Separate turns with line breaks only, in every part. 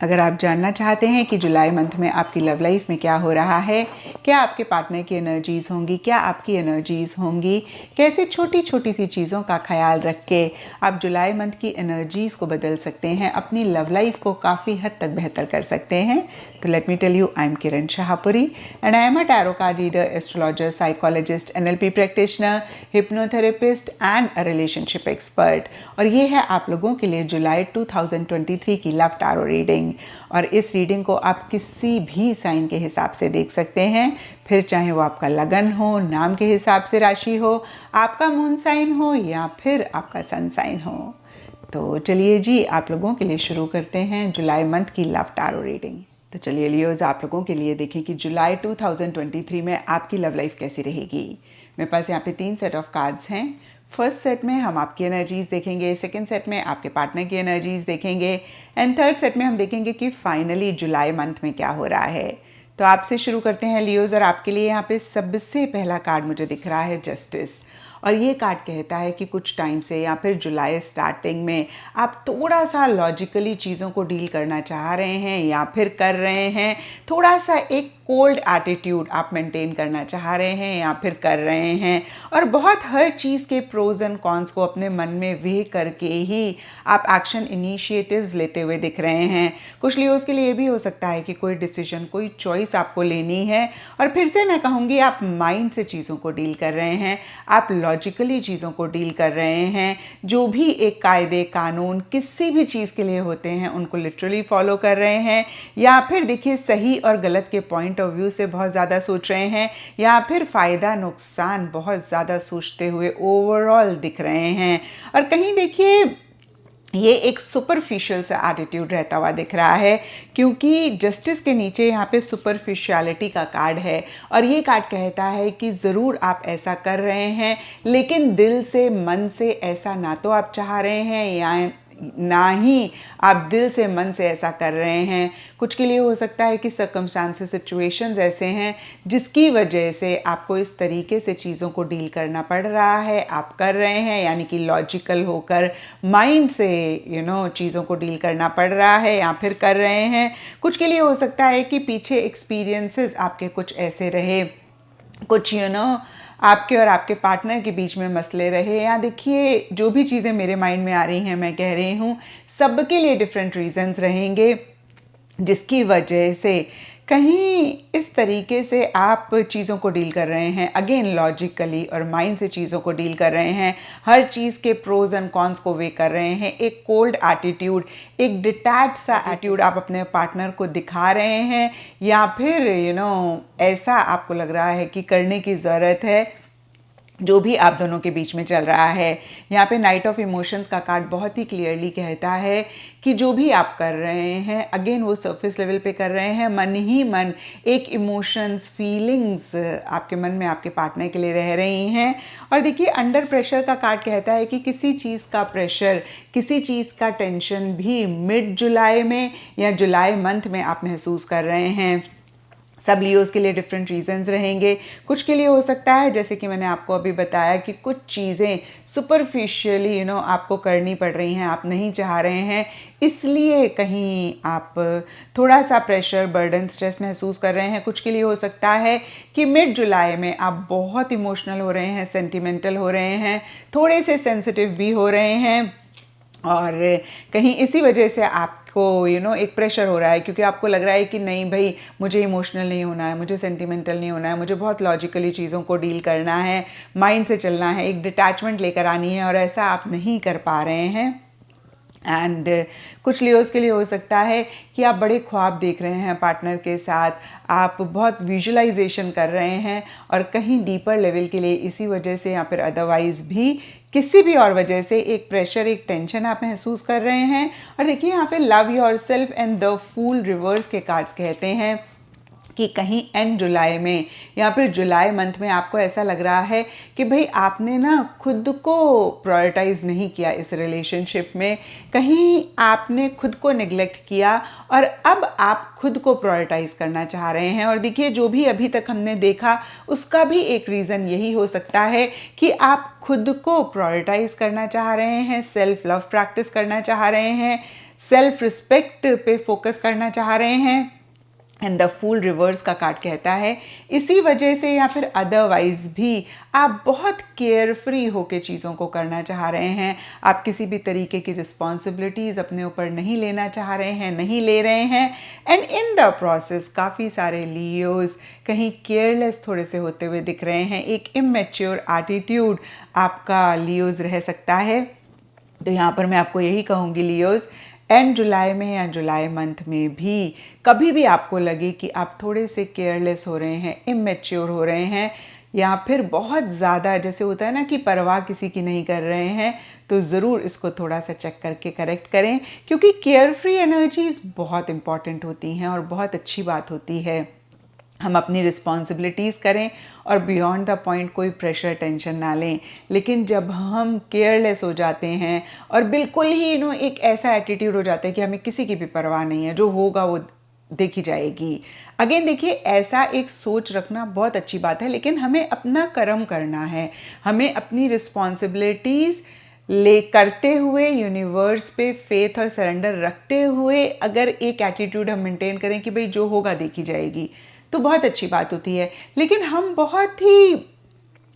अगर आप जानना चाहते हैं कि जुलाई मंथ में आपकी लव लाइफ में क्या हो रहा है, क्या आपके पार्टनर की एनर्जीज़ होंगी, क्या आपकी एनर्जीज़ होंगी, कैसे छोटी छोटी सी चीज़ों का ख्याल रख के आप जुलाई मंथ की एनर्जीज़ को बदल सकते हैं, अपनी लव लाइफ को काफ़ी हद तक बेहतर कर सकते हैं। तो let me tell you, I am Kiran Shahpuri and I am a tarot card reader, astrologer, psychologist, NLP practitioner, hypnotherapist and a relationship expert. और ये है आप लोगों के लिए जुलाई 2023 की लव टैरो रीडिंग। और इस रीडिंग को आप किसी भी साइन के हिसाब से देख सकते हैं, फिर चाहे वो आपका लगन हो, नाम के हिसाब से राशि हो, आपका मून साइन हो या फिर आपका सन साइन हो। तो चलिए जी, आप लोगों के लिए शुरू करते हैं जुलाई मंथ की लव टैरो रीडिंग। तो चलिए लियोज़, आप लोगों के लिए देखें कि जुलाई 2023 में आपकी लव लाइफ कैसी रहेगी। मेरे पास यहाँ पे 3 सेट ऑफ कार्ड्स हैं। फर्स्ट सेट में हम आपकी एनर्जीज़ देखेंगे, सेकंड सेट में आपके पार्टनर की एनर्जीज़ देखेंगे एंड थर्ड सेट में हम देखेंगे कि फाइनली जुलाई मंथ में क्या हो रहा है। तो आपसे शुरू करते हैं लियोज़, और आपके लिए यहाँ पे सबसे पहला कार्ड मुझे दिख रहा है जस्टिस। और ये कार्ड कहता है कि कुछ टाइम से या फिर जुलाई स्टार्टिंग में आप थोड़ा सा लॉजिकली चीज़ों को डील करना चाह रहे हैं या फिर कर रहे हैं। थोड़ा सा एक कोल्ड एटीट्यूड आप मेंटेन करना चाह रहे हैं या फिर कर रहे हैं, और बहुत हर चीज़ के प्रोज एंड कॉन्स को अपने मन में वे करके ही आप एक्शन इनिशिएटिव्स लेते हुए दिख रहे हैं। कुछ लियोज़ के लिए ये भी हो सकता है कि कोई डिसीजन, कोई चॉइस आपको लेनी है, और फिर से मैं कहूँगी आप माइंड से चीज़ों को डील कर रहे हैं, आप लॉजिकली चीज़ों को डील कर रहे हैं। जो भी एक कायदे कानून किसी भी चीज़ के लिए होते हैं उनको लिटरली फॉलो कर रहे हैं, या फिर देखिए सही और गलत के पॉइंट ऑफ व्यू से बहुत ज़्यादा सोच रहे हैं, या फिर फ़ायदा नुकसान बहुत ज़्यादा सोचते हुए ओवरऑल दिख रहे हैं। और कहीं देखिए ये एक सुपरफिशियल सा एटीट्यूड रहता हुआ दिख रहा है, क्योंकि जस्टिस के नीचे यहाँ पे सुपरफिशियलिटी का कार्ड है। और ये कार्ड कहता है कि ज़रूर आप ऐसा कर रहे हैं, लेकिन दिल से, मन से ऐसा ना तो आप चाह रहे हैं या ना ही आप दिल से, मन से ऐसा कर रहे हैं। कुछ के लिए हो सकता है कि सर्कमस्टांसेस, सिचुएशंस ऐसे हैं जिसकी वजह से आपको इस तरीके से चीज़ों को डील करना पड़ रहा है, आप कर रहे हैं, यानी कि लॉजिकल होकर माइंड से चीज़ों को डील करना पड़ रहा है या फिर कर रहे हैं। कुछ के लिए हो सकता है कि पीछे एक्सपीरियंसेस आपके कुछ ऐसे रहे, कुछ आपके और आपके पार्टनर के बीच में मसले रहे, या देखिए जो भी चीज़ें मेरे माइंड में आ रही हैं मैं कह रही हूँ, सबके लिए डिफरेंट रीजंस रहेंगे जिसकी वजह से कहीं इस तरीके से आप चीज़ों को डील कर रहे हैं। अगेन लॉजिकली और माइंड से चीज़ों को डील कर रहे हैं, हर चीज़ के प्रोज एंड कॉन्स को वे कर रहे हैं। एक कोल्ड एटीट्यूड, एक डिटैच सा एटीट्यूड आप अपने पार्टनर को दिखा रहे हैं, या फिर ऐसा आपको लग रहा है कि करने की ज़रूरत है जो भी आप दोनों के बीच में चल रहा है। यहाँ पे नाइट ऑफ इमोशंस का कार्ड बहुत ही क्लियरली कहता है कि जो भी आप कर रहे हैं, अगेन वो सरफेस लेवल पे कर रहे हैं, मन ही मन एक इमोशंस, फीलिंग्स आपके मन में आपके पार्टनर के लिए रह रही हैं। और देखिए अंडर प्रेशर का कार्ड कहता है कि किसी चीज़ का प्रेशर, किसी चीज़ का टेंशन भी मिड जुलाई में या जुलाई मंथ में आप महसूस कर रहे हैं। सब लियोज़ के लिए डिफरेंट रीजंस रहेंगे। कुछ के लिए हो सकता है, जैसे कि मैंने आपको अभी बताया, कि कुछ चीज़ें सुपरफिशियली आपको करनी पड़ रही हैं, आप नहीं चाह रहे हैं, इसलिए कहीं आप थोड़ा सा प्रेशर, बर्डन, स्ट्रेस महसूस कर रहे हैं। कुछ के लिए हो सकता है कि मिड जुलाई में आप बहुत इमोशनल हो रहे हैं, सेंटिमेंटल हो रहे हैं, थोड़े से सेंसिटिव भी हो रहे हैं, और कहीं इसी वजह से आपको एक प्रेशर हो रहा है, क्योंकि आपको लग रहा है कि नहीं भाई, मुझे इमोशनल नहीं होना है, मुझे सेंटिमेंटल नहीं होना है, मुझे बहुत लॉजिकली चीज़ों को डील करना है, माइंड से चलना है, एक डिटैचमेंट लेकर आनी है, और ऐसा आप नहीं कर पा रहे हैं। एंड कुछ लियोज़ के लिए हो सकता है कि आप बड़े ख्वाब देख रहे हैं पार्टनर के साथ, आप बहुत विजुअलाइजेशन कर रहे हैं, और कहीं डीपर लेवल के लिए इसी वजह से या फिर अदरवाइज़ भी किसी भी और वजह से एक प्रेशर, एक टेंशन आप महसूस कर रहे हैं। और देखिए यहाँ पे love yourself and the fool reverse के कार्ड्स कहते हैं कि कहीं एंड जुलाई में या फिर जुलाई मंथ में आपको ऐसा लग रहा है कि भाई आपने ना खुद को प्रायोरिटाइज नहीं किया इस रिलेशनशिप में, कहीं आपने खुद को नेग्लेक्ट किया, और अब आप खुद को प्रायोरिटाइज करना चाह रहे हैं। और देखिए जो भी अभी तक हमने देखा उसका भी एक रीज़न यही हो सकता है कि आप खुद को प्रायोरिटाइज करना चाह रहे हैं, सेल्फ लव प्रैक्टिस करना चाह रहे हैं, सेल्फ रिस्पेक्ट पे फोकस करना चाह रहे हैं। एंड द फूल रिवर्स का कार्ड कहता है इसी वजह से या फिर अदरवाइज भी आप बहुत केयरफ्री होके चीज़ों को करना चाह रहे हैं। आप किसी भी तरीके की रिस्पॉन्सिबिलिटीज़ अपने ऊपर नहीं लेना चाह रहे हैं, नहीं ले रहे हैं। एंड इन द प्रोसेस काफ़ी सारे लियोज कहीं केयरलेस थोड़े से होते हुए दिख रहे हैं। एक इमेच्योर एटीट्यूड आपका लियोज रह सकता है। तो यहाँ पर मैं आपको यही कहूँगी लियोज, एंड जुलाई में या जुलाई मंथ में भी कभी भी आपको लगे कि आप थोड़े से केयरलेस हो रहे हैं, इमेच्योर हो रहे हैं, या फिर बहुत ज़्यादा जैसे होता है ना कि परवाह किसी की नहीं कर रहे हैं, तो ज़रूर इसको थोड़ा सा चेक करके करेक्ट करें, क्योंकि केयरफ्री एनर्जीज बहुत इंपॉर्टेंट होती हैं और बहुत अच्छी बात होती है। हम अपनी रिस्पॉन्सिबिलिटीज़ करें और बियॉन्ड द पॉइंट कोई प्रेशर टेंशन ना लें। लेकिन जब हम केयरलेस हो जाते हैं और बिल्कुल ही एक ऐसा एटीट्यूड हो जाता है कि हमें किसी की भी परवाह नहीं है, जो होगा वो देखी जाएगी। अगेन देखिए, ऐसा एक सोच रखना बहुत अच्छी बात है, लेकिन हमें अपना कर्म करना है। हमें अपनी रिस्पॉन्सिबिलिटीज़ ले करते हुए, यूनिवर्स पे फेथ और सरेंडर रखते हुए अगर एक एटीट्यूड हम मेंटेन करें कि भाई जो होगा देखी जाएगी, तो बहुत अच्छी बात होती है। लेकिन हम बहुत ही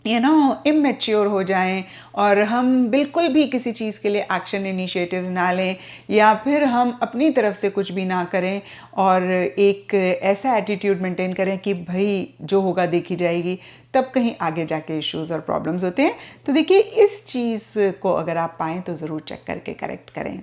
इमेच्योर हो जाएं और हम बिल्कुल भी किसी चीज़ के लिए एक्शन इनिशिएटिव्स ना लें, या फिर हम अपनी तरफ से कुछ भी ना करें और एक ऐसा एटीट्यूड मेंटेन करें कि भाई जो होगा देखी जाएगी, तब कहीं आगे जाके इश्यूज और प्रॉब्लम्स होते हैं। तो देखिए, इस चीज़ को अगर आप पाएँ तो ज़रूर चेक करके करेक्ट करें।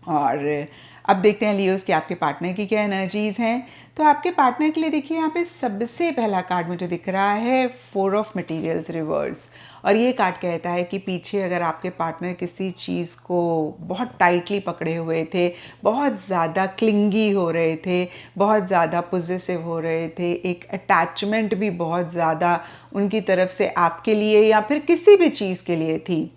और अब देखते हैं लियोस कि आपके पार्टनर की क्या एनर्जीज़ हैं। तो आपके पार्टनर के लिए देखिए, यहाँ पे सबसे पहला कार्ड मुझे दिख रहा है 4 ऑफ मटेरियल्स रिवर्स, और ये कार्ड कहता है कि पीछे अगर आपके पार्टनर किसी चीज़ को बहुत टाइटली पकड़े हुए थे, बहुत ज़्यादा क्लिंगी हो रहे थे, बहुत ज़्यादा पॉजिटिव हो रहे थे, एक अटैचमेंट भी बहुत ज़्यादा उनकी तरफ से आपके लिए या फिर किसी भी चीज़ के लिए थी।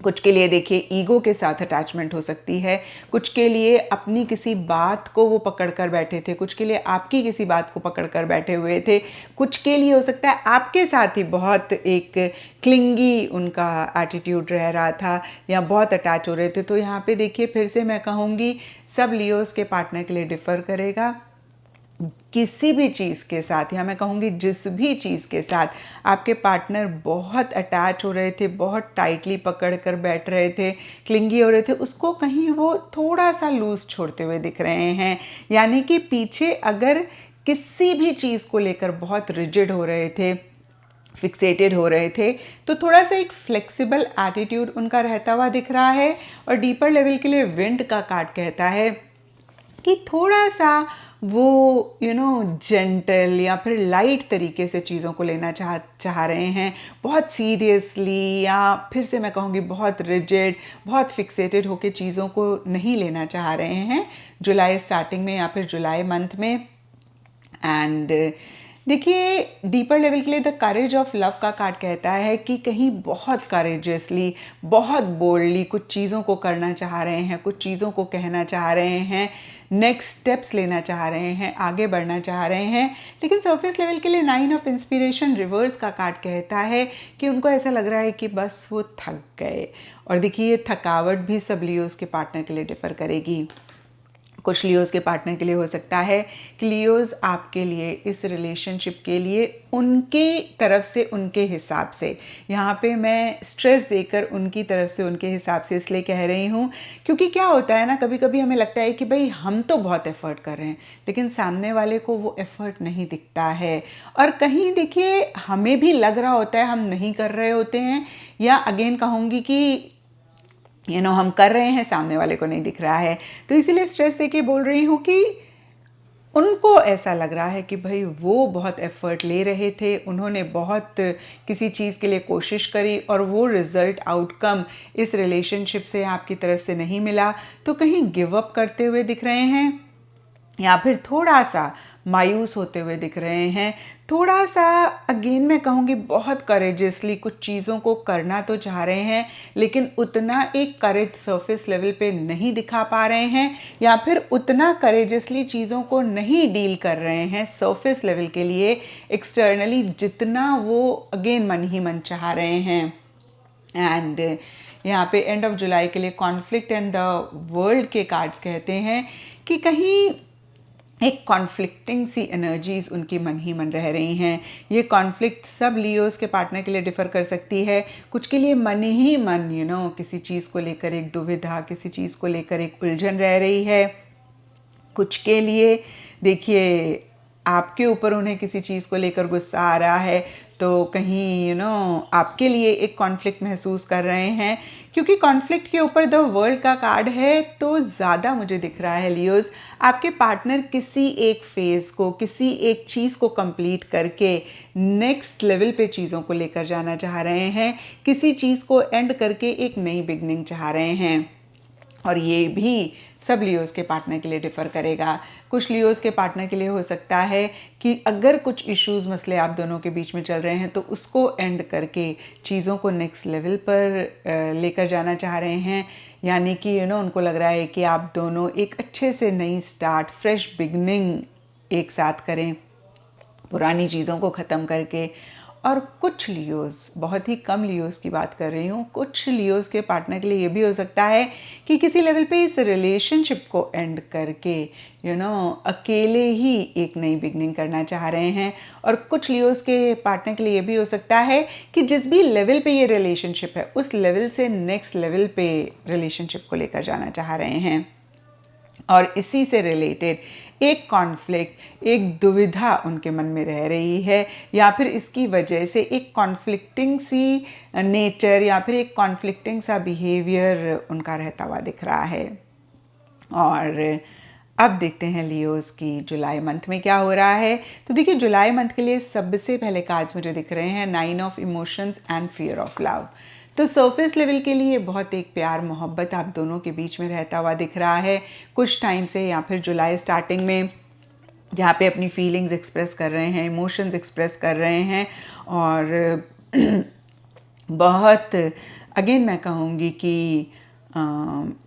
कुछ के लिए देखिए ईगो के साथ अटैचमेंट हो सकती है, कुछ के लिए अपनी किसी बात को वो पकड़ कर बैठे थे, कुछ के लिए आपकी किसी बात को पकड़ कर बैठे हुए थे, कुछ के लिए हो सकता है आपके साथ ही बहुत एक क्लिंगी उनका एटीट्यूड रह रहा था या बहुत अटैच हो रहे थे। तो यहाँ पे देखिए, फिर से मैं कहूँगी, सब लियोस के पार्टनर के लिए डिफ़र करेगा। किसी भी चीज़ के साथ, या मैं कहूँगी जिस भी चीज़ के साथ आपके पार्टनर बहुत अटैच हो रहे थे, बहुत टाइटली पकड़ कर बैठ रहे थे, क्लिंगी हो रहे थे, उसको कहीं वो थोड़ा सा लूज छोड़ते हुए दिख रहे हैं। यानी कि पीछे अगर किसी भी चीज़ को लेकर बहुत रिजिड हो रहे थे, फिक्सेटेड हो रहे थे, तो थोड़ा सा एक फ्लेक्सिबल एटीट्यूड उनका रहता हुआ दिख रहा है। और डीपर लेवल के लिए विंड का कार्ड कहता है कि थोड़ा सा वो जेंटल या फिर लाइट तरीके से चीज़ों को लेना चाह रहे हैं, बहुत सीरियसली, या फिर से मैं कहूँगी बहुत रिजिड, बहुत फिक्सेटेड होके चीज़ों को नहीं लेना चाह रहे हैं जुलाई स्टार्टिंग में या फिर जुलाई मंथ में। एंड देखिए, डीपर लेवल के लिए द करेज ऑफ लव का कार्ड कहता है कि कहीं बहुत करेजियसली, बहुत बोल्डली कुछ चीज़ों को करना चाह रहे हैं, कुछ चीज़ों को कहना चाह रहे हैं, नेक्स्ट स्टेप्स लेना चाह रहे हैं, आगे बढ़ना चाह रहे हैं। लेकिन सरफेस लेवल के लिए 9 ऑफ इंस्पिरेशन रिवर्स का कार्ड कहता है कि उनको ऐसा लग रहा है कि बस वो थक गए। और देखिए, ये थकावट भी सब लियोस के पार्टनर के लिए डिफ़र करेगी। कुछ लियोस के पार्टनर के लिए हो सकता है कि लियोस आपके लिए, इस रिलेशनशिप के लिए उनके तरफ से, उनके हिसाब से, यहाँ पे मैं स्ट्रेस देकर उनकी तरफ से, उनके हिसाब से इसलिए कह रही हूँ क्योंकि क्या होता है ना, कभी कभी हमें लगता है कि भाई हम तो बहुत एफर्ट कर रहे हैं, लेकिन सामने वाले को वो एफर्ट नहीं दिखता है। और कहीं देखिए, हमें भी लग रहा होता है हम नहीं कर रहे होते हैं, या अगेन कहूँगी कि हम कर रहे हैं, सामने वाले को नहीं दिख रहा है। तो इसीलिए स्ट्रेस देके बोल रही हूँ कि उनको ऐसा लग रहा है कि भाई वो बहुत एफर्ट ले रहे थे, उन्होंने बहुत किसी चीज़ के लिए कोशिश करी और वो रिज़ल्ट, आउटकम इस रिलेशनशिप से आपकी तरफ से नहीं मिला, तो कहीं गिव अप करते हुए दिख रहे हैं या फिर थोड़ा सा मायूस होते हुए दिख रहे हैं। थोड़ा सा अगेन मैं कहूँगी बहुत करेजियसली कुछ चीज़ों को करना तो चाह रहे हैं, लेकिन उतना एक करेज सरफेस लेवल पे नहीं दिखा पा रहे हैं, या फिर उतना करेजियसली चीज़ों को नहीं डील कर रहे हैं सरफेस लेवल के लिए एक्सटर्नली, जितना वो अगेन मन ही मन चाह रहे हैं। एंड यहाँ पे एंड ऑफ जुलाई के लिए कॉन्फ्लिक्ट एंड द वर्ल्ड के कार्ड्स कहते हैं कि कहीं एक कॉन्फ्लिक्टिंग सी एनर्जीज उनकी मन ही मन रह रही हैं। ये कॉन्फ्लिक्ट सब लियोस के पार्टनर के लिए डिफ़र कर सकती है। कुछ के लिए मन ही मन किसी चीज़ को लेकर एक दुविधा, किसी चीज़ को लेकर एक उलझन रह रही है। कुछ के लिए देखिए आपके ऊपर उन्हें किसी चीज़ को लेकर गुस्सा आ रहा है, तो कहीं आपके लिए एक कॉन्फ्लिक्ट महसूस कर रहे हैं, क्योंकि कॉन्फ्लिक्ट के ऊपर द वर्ल्ड का कार्ड है। तो ज़्यादा मुझे दिख रहा है लियोस, आपके पार्टनर किसी एक फेज़ को, किसी एक चीज़ को कंप्लीट करके नेक्स्ट लेवल पे चीज़ों को लेकर जाना चाह रहे हैं, किसी चीज़ को एंड करके एक नई बिगनिंग चाह रहे हैं। और ये भी सब लियोस के पार्टनर के लिए डिफ़र करेगा। कुछ लियोस के पार्टनर के लिए हो सकता है कि अगर कुछ इश्यूज़, मसले आप दोनों के बीच में चल रहे हैं, तो उसको एंड करके चीज़ों को नेक्स्ट लेवल पर लेकर जाना चाह रहे हैं। यानी कि उनको लग रहा है कि आप दोनों एक अच्छे से नई स्टार्ट, फ्रेश बिगनिंग एक साथ करें, पुरानी चीज़ों को ख़त्म करके। और कुछ लियोस, बहुत ही कम लियोस की बात कर रही हूँ, कुछ लियोस के पार्टनर के लिए ये भी हो सकता है कि किसी लेवल पे इस रिलेशनशिप को एंड करके अकेले ही एक नई बिगनिंग करना चाह रहे हैं। और कुछ लियोस के पार्टनर के लिए ये भी हो सकता है कि जिस भी लेवल पे ये रिलेशनशिप है, उस लेवल से नेक्स्ट लेवल पे रिलेशनशिप को लेकर जाना चाह रहे हैं। और इसी से रिलेटेड एक कॉन्फ्लिक्ट, एक दुविधा उनके मन में रह रही है, या फिर इसकी वजह से एक कॉन्फ्लिक्टिंग सी नेचर या फिर एक कॉन्फ्लिक्टिंग सा बिहेवियर उनका रहता हुआ दिख रहा है। और अब देखते हैं लियोस की जुलाई मंथ में क्या हो रहा है। तो देखिए जुलाई मंथ के लिए सबसे पहले कार्ड्स मुझे दिख रहे हैं 9 of emotions and fear of love. तो सरफेस लेवल के लिए बहुत एक प्यार मोहब्बत आप दोनों के बीच में रहता हुआ दिख रहा है कुछ टाइम से, या फिर जुलाई स्टार्टिंग में, जहाँ पे अपनी फीलिंग्स एक्सप्रेस कर रहे हैं, इमोशंस एक्सप्रेस कर रहे हैं। और बहुत अगेन मैं कहूँगी कि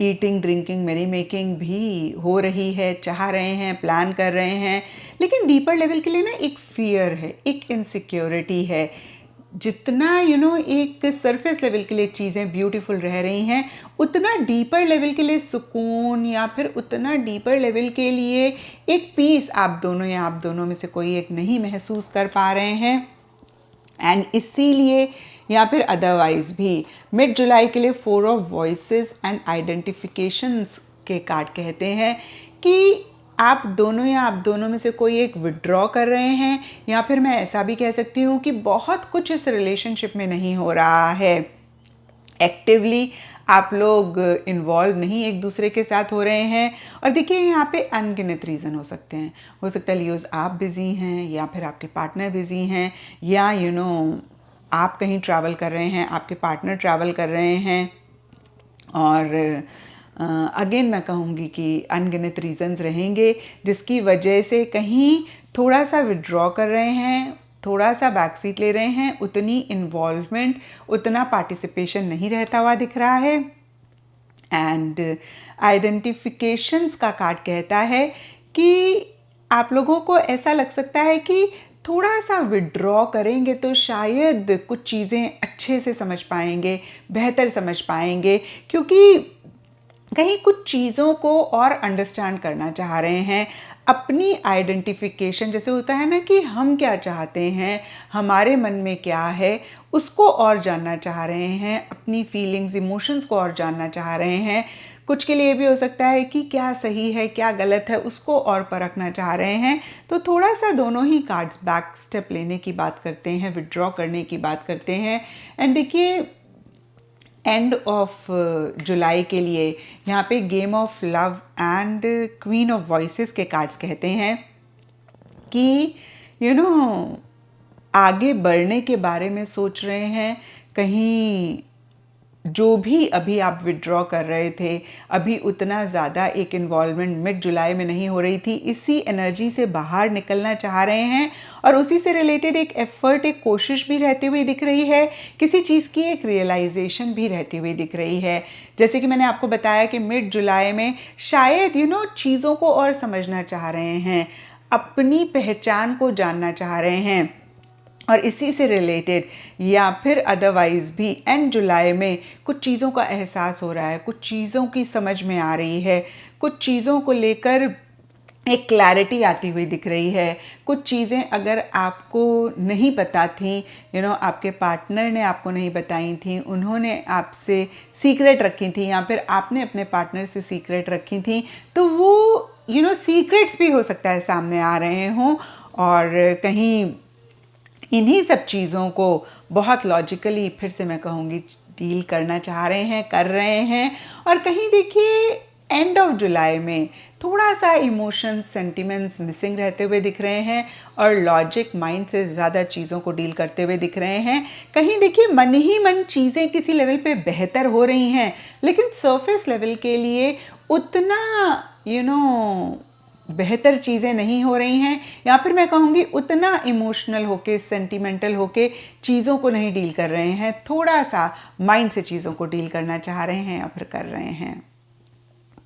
ईटिंग, ड्रिंकिंग, मेरी मेकिंग भी हो रही है, चाह रहे हैं, प्लान कर रहे हैं। लेकिन डीपर लेवल के लिए ना एक फियर है, एक इनसिक्योरिटी है। जितना एक सरफेस लेवल के लिए चीज़ें ब्यूटीफुल रह रही हैं, उतना डीपर लेवल के लिए सुकून, या फिर उतना डीपर लेवल के लिए एक पीस आप दोनों या आप दोनों में से कोई एक नहीं महसूस कर पा रहे हैं। एंड इसीलिए या फिर अदरवाइज भी मिड जुलाई के लिए 4 ऑफ वॉइसेस एंड आइडेंटिफिकेशंस के कार्ड कहते हैं कि आप दोनों या आप दोनों में से कोई एक विड्रॉ कर रहे हैं, या फिर मैं ऐसा भी कह सकती हूँ कि बहुत कुछ इस रिलेशनशिप में नहीं हो रहा है। एक्टिवली आप लोग इन्वॉल्व नहीं एक दूसरे के साथ हो रहे हैं। और देखिए यहाँ पे अनगिनत रीज़न हो सकते हैं। हो सकता है लियोस आप बिज़ी हैं, या फिर आपके पार्टनर बिज़ी हैं, या आप कहीं ट्रैवल कर रहे हैं, आपके पार्टनर ट्रैवल कर रहे हैं। और अगेन मैं कहूँगी कि अनगिनत रीज़न्स रहेंगे जिसकी वजह से कहीं थोड़ा सा विड्रॉ कर रहे हैं, थोड़ा सा बैक सीट ले रहे हैं, उतनी इन्वॉल्वमेंट, उतना पार्टिसिपेशन नहीं रहता हुआ दिख रहा है। एंड आइडेंटिफिकेशंस का कार्ड कहता है कि आप लोगों को ऐसा लग सकता है कि थोड़ा सा विड्रॉ करेंगे तो शायद कुछ चीज़ें अच्छे से समझ पाएंगे, बेहतर समझ पाएंगे, क्योंकि कहीं कुछ चीज़ों को और अंडरस्टैंड करना चाह रहे हैं। अपनी आइडेंटिफिकेशन, जैसे होता है ना कि हम क्या चाहते हैं, हमारे मन में क्या है, उसको और जानना चाह रहे हैं, अपनी फीलिंग्स, इमोशंस को और जानना चाह रहे हैं। कुछ के लिए भी हो सकता है कि क्या सही है, क्या गलत है, उसको और परखना चाह रहे हैं। तो थोड़ा सा दोनों ही कार्ड्स बैक स्टेप लेने की बात करते हैं, विड्रॉ करने की बात करते हैं। एंड देखिए एंड ऑफ जुलाई के लिए यहाँ पे game of love and queen of voices के कार्ड्स कहते हैं कि आगे बढ़ने के बारे में सोच रहे हैं। कहीं जो भी अभी आप विड्रॉ कर रहे थे, अभी उतना ज़्यादा एक इन्वॉल्वमेंट मिड जुलाई में नहीं हो रही थी, इसी एनर्जी से बाहर निकलना चाह रहे हैं। और उसी से रिलेटेड एक एफर्ट, एक कोशिश भी रहती हुई दिख रही है, किसी चीज़ की एक रियलाइजेशन भी रहती हुई दिख रही है। जैसे कि मैंने आपको बताया कि मिड जुलाई में शायद चीज़ों को और समझना चाह रहे हैं, अपनी पहचान को जानना चाह रहे हैं। और इसी से रिलेटेड या फिर अदरवाइज़ भी एंड जुलाई में कुछ चीज़ों का एहसास हो रहा है, कुछ चीज़ों की समझ में आ रही है, कुछ चीज़ों को लेकर एक क्लैरिटी आती हुई दिख रही है। कुछ चीज़ें अगर आपको नहीं पता थी, आपके पार्टनर ने आपको नहीं बताई थी, उन्होंने आपसे सीक्रेट रखी थी या फिर आपने अपने पार्टनर से सीक्रेट रखी थी, तो वो सीक्रेट्स भी हो सकता है सामने आ रहे हों और कहीं इन्हीं सब चीज़ों को बहुत लॉजिकली फिर से मैं कहूँगी डील करना चाह रहे हैं, कर रहे हैं। और कहीं देखिए एंड ऑफ जुलाई में थोड़ा सा इमोशंस सेंटिमेंट्स मिसिंग रहते हुए दिख रहे हैं और लॉजिक माइंड से ज़्यादा चीज़ों को डील करते हुए दिख रहे हैं। कहीं देखिए मन ही मन चीज़ें किसी लेवल पे बेहतर हो रही हैं, लेकिन सरफेस लेवल के लिए उतना बेहतर चीज़ें नहीं हो रही हैं, या फिर मैं कहूँगी उतना इमोशनल होके सेंटिमेंटल होके चीज़ों को नहीं डील कर रहे हैं, थोड़ा सा माइंड से चीज़ों को डील करना चाह रहे हैं या फिर कर रहे हैं।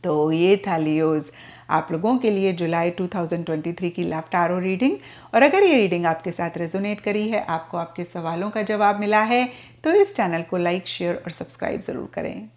तो ये था लियोज़ आप लोगों के लिए जुलाई 2023 की लव टैरो रीडिंग। और अगर ये रीडिंग आपके साथ रेजोनेट करी है, आपको आपके सवालों का जवाब मिला है, तो इस चैनल को लाइक, शेयर और सब्सक्राइब ज़रूर करें।